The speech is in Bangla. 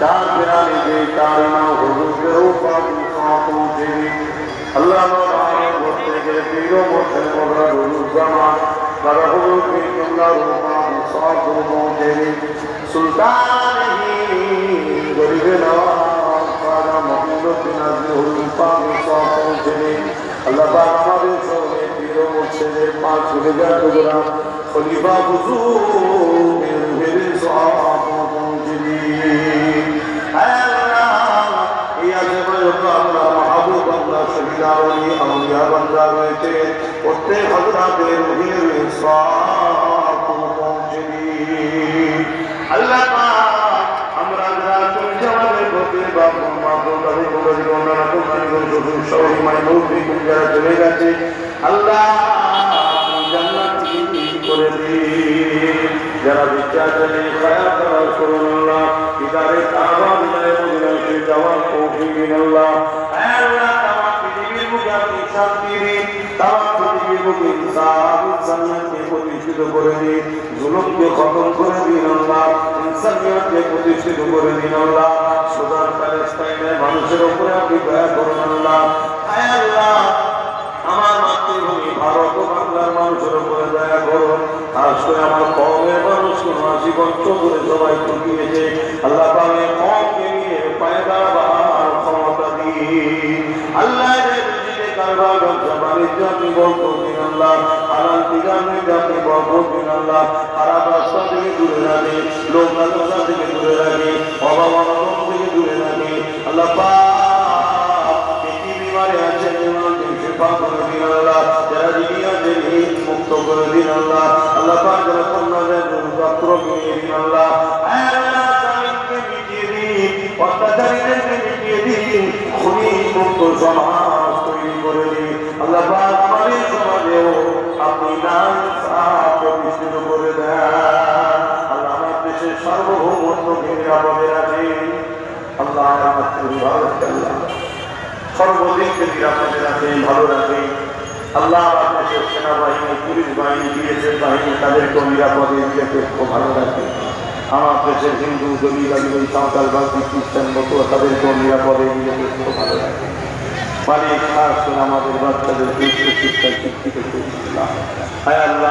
चार बिराली जे चार इमाम हुजूर के रूपा की सांसों से अल्लाह मारे गोते के पीरों मोहसिन मगरा हुजूर जमान मगरा हुजूर के किमला रूपा की सांसों से सुल्तान ही गरीब नवाज खाजा मोहम्मद नाज़ी रूपा की सांसों से अल्लाह पाक हमारे सोने पीरों मोहसिन पांच गुजार गुजरा खलीफा हुजूर मेरे सांसों से महबूब अल्लाह शहीदा वली अलिया बंदा रहे प्रत्येक हजराते रूहिर इंसाफ पहुंचली अल्लाह पाक আমরা যারা তুমি আমাদের প্রতি বাবা মা বন্ধু বন্ধু অন্যরা তোমার বন্ধু সবাই মানে মুক্তি যারা চলে গেছে আল্লাহ জান্নাত করে দিন যারা বিচার করে খায়াত করুন আল্লাহ ইদারে কাবা বিদায় মদিনাতে যাওয়ার তৌফিক দিন আল্লাহ আল্লাহ তামাম পৃথিবীর বুকে শান্তি দিন তামাম পৃথিবীর বুকে ইনসানিয়তকে প্রতিষ্ঠিত করে দিন জুলুমকে খতম করে দিন আল্লাহ ইনসানিয়তকে প্রতিষ্ঠিত করে দিন আল্লাহ সুদান প্যালেস্টাইনের মানুষের উপরে আপনি দয়া করুন আল্লাহ আল্লাহ আমার মাতৃভূমি ভারত ও বাংলার মানুষের উপরে দয়া করুন খাস করে আমার কওমের মানুষ জীবন্ত করে সবাই চুকিয়েছে আল্লাহ পাকে কওমকে নিয়ে পায়ে দাঁড়াবার ক্ষমতা দিন আল্লাহ কারবার ব্যবসা বাণিজ্য আপনি বরকত দিন আল্লাহ হালাল ঠিকানা আপনি বরকত দিন আল্লাহ খারাপ রাস্তা থেকে দূরে রাখে লোক লালসা থেকে দূরে রাখে অভাব অনটন থেকে দূরে রাখে আল্লাহ পাক পৃথিবী মারে আছেন শিফা করে দিন আল্লাহ যারা ঋণী আছেন ঋণ মুক্ত করে দিন আল্লাহ আল্লাহ পাক যারা কন্যাদের পাত্র মিলিয়ে দিন আল্লাহ আল্লাহ জালিমকে মিটিয়ে দিন অত্যাচারীদেরকে মিটিয়ে দিন খুনি মুক্ত সমাজ তৈরি করে দিন আল্লাহ পাক আমাদের সমাজেও আপনি নাম প্রতিষ্ঠিত করে দেন আল্লাহ আমার দেশের সার্বভৌমত্বকে নিরাপদে রাখেন আল্লাহ আমার ভারত আল্লাহ সর্বদিককে নিরাপদে রাখেন ভালো রাখেন আল্লাহ দেশের সেনাবাহিনী পুলিশ বাহিনী বিএসএফ বাহিনী তাদেরকেও নিরাপদে নিরপেক্ষ ভালো রাখেন আমার দেশের হিন্দু দলিত সাঁওতাল বাগদি খ্রিস্টান মতো তাদেরকেও নিরাপদে নিরপেক্ষ ভালো রাখেন মানে খাস করে আমাদের বাচ্চাদের শিক্ষা শিক্ষিত করছিলাম আল্লাহ